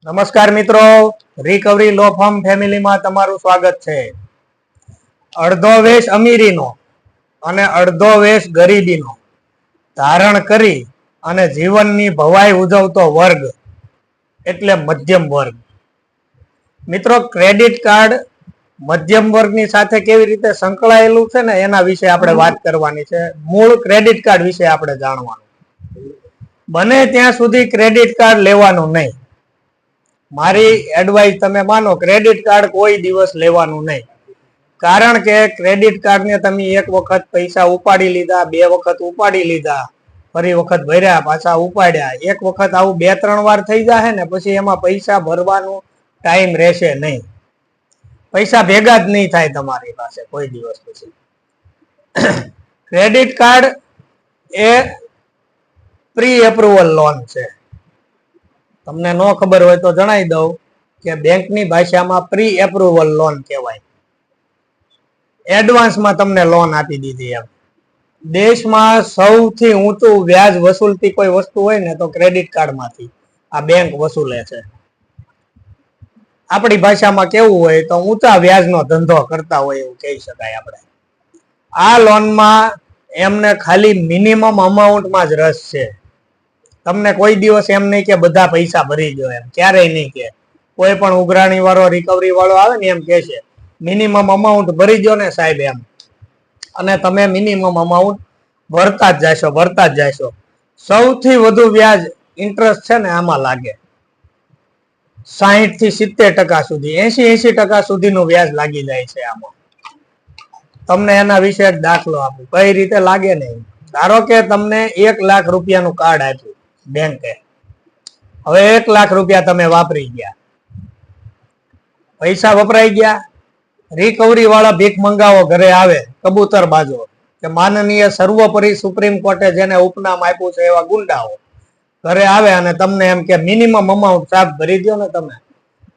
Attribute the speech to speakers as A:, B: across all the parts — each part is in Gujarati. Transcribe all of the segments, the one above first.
A: નમસ્કાર મિત્રો, રિકવરી લો ફર્મ ફેમિલીમાં તમારું સ્વાગત છે. અડધો વેશ અમીરીનો અને અડધો વેશ ગરીબીનો ધારણ કરી અને જીવનની ભવાઈ ઉજવતો વર્ગ એટલે મધ્યમ વર્ગ. મિત્રો, ક્રેડિટ કાર્ડ મધ્યમ વર્ગની સાથે કેવી રીતે સંકળાયેલું છે ને એના વિશે આપણે વાત કરવાની છે. મૂળ ક્રેડિટ કાર્ડ વિશે આપણે જાણવાનું. બને ત્યાં સુધી ક્રેડિટ કાર્ડ લેવાનું નહીં. મારી એડવાઇસ તમે માનો, ક્રેડિટ કાર્ડ કોઈ દિવસ લેવાનું નહીં. કારણ કે ક્રેડિટ કાર્ડને તમે એક વખત પૈસા ઉપાડી લીધા, બે વખત ઉપાડી લીધા, ફરી વખત ભર્યા, પાછા ઉપાડ્યા, એક વખત આવું 2-3 વાર થઈ જાય ને પછી એમાં પૈસા ભરવાનું ટાઈમ રહેશે નહીં. પૈસા ભેગા જ નહીં થાય તમારી પાસે કોઈ દિવસ પછી. ક્રેડિટ કાર્ડ એ પ્રી એપ્રુવલ લોન છે. તમને ન ખબર હોય તો જણાવી દઉં કે બેંકની ભાષામાં પ્રી એપ્રુવલ લોન કહેવાય. એડવાન્સમાં તમને લોન આપી દીધી એમ. દેશમાં સૌથી ઊંચું વ્યાજ વસૂલતી કોઈ વસ્તુ હોય ને તો ક્રેડિટ કાર્ડમાંથી આ બેંક વસૂલે છે. આપણી ભાષામાં કેવું હોય તો ઊંચા વ્યાજનો ધંધો કરતા હોય એવું કહી શકાય આપણે. આ લોનમાં એમને ખાલી મિનિમમ અમાઉન્ટમાં જ રસ છે. તમને કોઈ દિવસ એમ નહીં કે બધા પૈસા ભરી દો, એમ ક્યારેય નહીં કે. કોઈ પણ ઉઘરાણી વાળો, રિકવરી વાળો આવે ને એમ કે છે મિનિમમ અમાઉન્ટ ભરી દો ને સાહેબ એમ, અને તમે મિનિમમ અમાઉન્ટ ભરતા જ જાશો. સૌથી વધુ વ્યાજ ઇન્ટરેસ્ટ છે ને આમાં લાગે. 60 થી 70% સુધી, 80% સુધીનું વ્યાજ લાગી જાય છે આમાં. તમને એના વિશે એક દાખલો આપું, કઈ રીતે લાગે ને. ધારો કે તમને 1 લાખ રૂપિયાનું કાર્ડ આપ્યું બેંકે. હવે 1 લાખ રૂપિયા તમે વાપરી ગયા, પૈસા વપરાઈ ગયા. રિકવરી વાળા ભીખ મંગાવો ઘરે આવે, કબૂતર બાજો કે માનનીય સર્વોપરી સુપ્રીમ કોર્ટે જેને ઉપનામ આપ્યું છે એવા ગુંડાઓ ઘરે આવે અને તમને એમ કે મિનિમમ અમાઉન્ટ સાહેબ ભરી દો ને.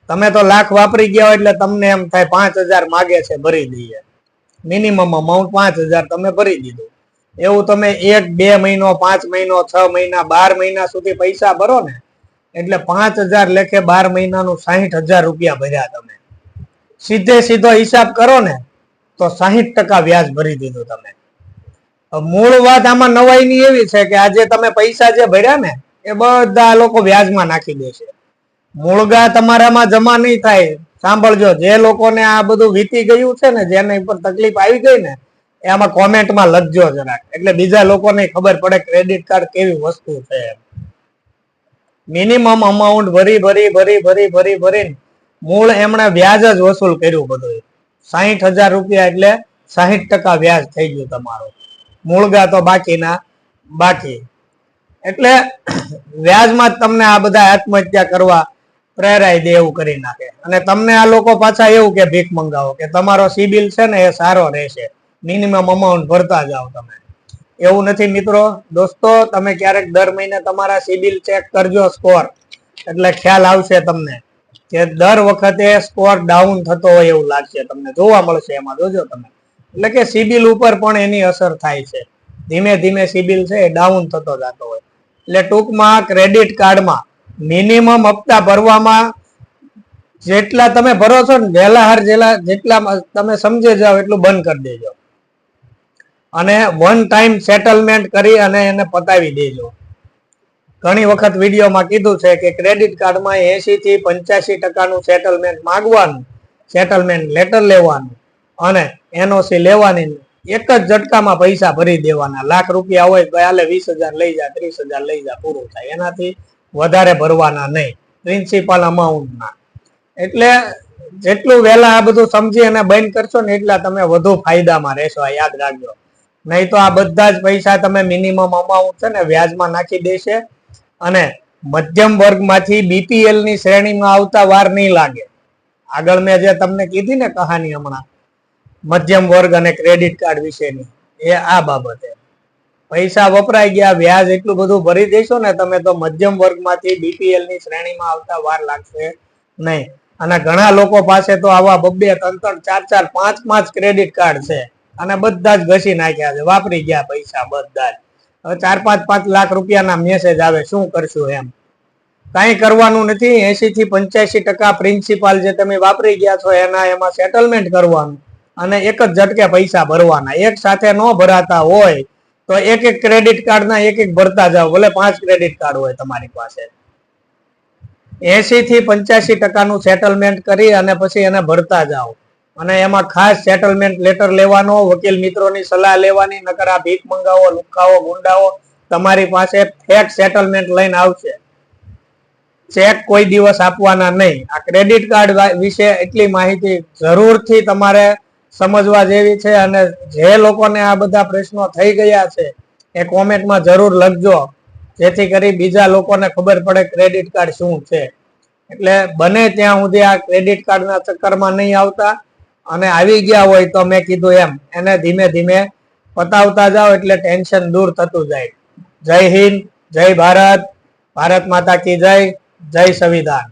A: તમે તો લાખ વાપરી ગયા હોય એટલે તમને એમ થાય 5000 માગે છે, ભરી દઈએ. મિનિમમ અમાઉન્ટ 5000 તમે ભરી દીધું. એવું તમે 1-2 મહિનો, 5 મહિનો, 6 મહિના, 12 મહિના સુધી પૈસા ભરો ને એટલે 5000 લેખે 12 મહિનાનું 60000 રૂપિયા ભર્યા તમે. સીધો હિસાબ કરો ને તો 60% વ્યાજ ભરી દીધું તમે. મૂળ વાત આમાં નવાઈની એવી છે કે આજે તમે પૈસા જે ભર્યા ને એ બધા લોકો વ્યાજમાં નાખી દેશે. મૂળગા તમારામાં જમા નહીં થાય. સાંભળજો, જે લોકોને આ બધું વીતી ગયું છે ને, જેને ઉપર તકલીફ આવી ગઈ ને, એમાં કોમેન્ટમાં લખજો જરાક, એટલે બીજા લોકોને ખબર પડે ક્રેડિટ કાર્ડ કેવી વસ્તુ છે. મિનિમમ અમાઉન્ટ ભરી મૂળ એમણે વ્યાજ જ વસૂલ કર્યું બધું. 60000 રૂપિયા એટલે 60% વ્યાજ થઈ ગયું તમારું. મૂળગા તો બાકી. એટલે વ્યાજમાં જ તમને આ બધા આત્મહત્યા કરવા પ્રેરાઈ દે એવું કરી નાખે. અને તમને આ લોકો પાછા એવું કે ભીખ મંગાવો કે તમારો સિબિલ છે ને એ સારો રહેશે, મિનિમમ અમાઉન્ટ ભરતા જાઓ તમે. એવું નથી મિત્રો. દોસ્તો, તમે ક્યારેક દર મહિને તમારા સિબિલ ચેક કરજો, સ્કોર, એટલે ખ્યાલ આવશે તમને કે દર વખતે સ્કોર ડાઉન થતો હોય એવું લાગશે, તમને જોવા મળશે એમાં. જોજો તમે. એટલે કે સિબિલ ઉપર પણ એની અસર થાય છે. ધીમે ધીમે સિબિલ છે એ ડાઉન થતો જતો હોય. એટલે ટૂંકમાં ક્રેડિટ કાર્ડમાં મિનિમમ હપ્તા ભરવામાં જેટલા તમે ભરો છો ને વહેલા જેટલા તમે સમજે જાઓ એટલું બંધ કરી દેજો, અને 1 ટાઈમ સેટલમેન્ટ કરી અને એને પતાવી દેજો. ઘણી વખત વિડીયોમાં કીધું છે કે ક્રેડિટ કાર્ડમાં 80 થી 85% સેટલમેન્ટ માંગવાનું, સેટલમેન્ટ લેટર લેવાનું અને એનઓસી લેવાની. એક જ ઝટકામાં પૈસા ભરી દેવાના. લાખ રૂપિયા હોય તો હાલે 20000 લઈ જા, 30000 લઈ જા, પૂરું થાય. એનાથી વધારે ભરવાના નહીં, પ્રિન્સિપલ અમાઉન્ટના. એટલે જેટલું વહેલા આ બધું સમજી અને બંધ કરશો ને એટલા તમે વધુ ફાયદામાં રહેશો. આ યાદ રાખજો. નહીં તો આ બધા જ પૈસા તમે મિનિમમ અમાઉન્ટ છે ને વ્યાજમાં નાખી દેશે, અને મધ્યમ વર્ગમાંથી બીપીએલ ની શ્રેણીમાં આવતા વાર નહીં લાગે. આગળ મેં જે તમને કીધી ને કહાની હમણાં મધ્યમ વર્ગ અને ક્રેડિટ કાર્ડ વિશેની, એ આ બાબતે. પૈસા વપરાઈ ગયા, વ્યાજ એટલું બધું ભરી દેશો ને તમે તો મધ્યમ વર્ગમાંથી બીપીએલ ની શ્રેણીમાં આવતા વાર લાગશે નહીં. અને ઘણા લોકો પાસે તો આવા 2-2, 3-3, 4-4, 5-5 ક્રેડિટ કાર્ડ છે અને બધા જ ઘસી નાખ્યા છે, વાપરી ગયા પૈસા બધા જ. હવે 4-5 લાખ રૂપિયાના મેસેજ આવે, શું કરશું એમ. કાંઈ કરવાનું નથી. 80 થી 85% પ્રિન્સિપાલ જે તમે વાપરી ગયા છો એમાં સેટલમેન્ટ કરવાનું અને એક જ ઝટકે પૈસા ભરવાના. એક સાથે ન ભરાતા હોય તો એક ક્રેડિટ કાર્ડના એક ભરતા જાઓ, ભલે 5 ક્રેડિટ કાર્ડ હોય તમારી પાસે. 80 થી 85% સેટલમેન્ટ કરી અને પછી એને ભરતા જાઓ. અને એમાં ખાસ સેટલમેન્ટ લેટર લેવાનો, વકીલ મિત્રોની સલાહ લેવાની. નકર આ ભીખ મંગાવો, લુખાવો, ગુંડાઓ તમારી પાસે ફેક સેટલમેન્ટ લઈને આવશે. ચેક કોઈ દિવસ આપવાના નહીં. આ ક્રેડિટ કાર્ડ વિશે એટલી માહિતી જરૂરથી તમારે સમજવા જેવી છે. અને જે લોકોને આ બધા પ્રશ્નો થઈ ગયા છે એ કોમેન્ટમાં જરૂર લખજો, જેથી કરી બીજા લોકોને ખબર પડે ક્રેડિટ કાર્ડ શું છે. એટલે બને ત્યાં સુધી આ ક્રેડિટ કાર્ડના ચક્કરમાં નહીં આવતા, અને આવી ગયા હોય તો મેં કીધું એમ એને ધીમે ધીમે પતાવતા જાઓ એટલે ટેન્શન દૂર થતું જાય. જય હિન્દ, જય ભારત, ભારત માતા કી જય, જય સંવિધાન.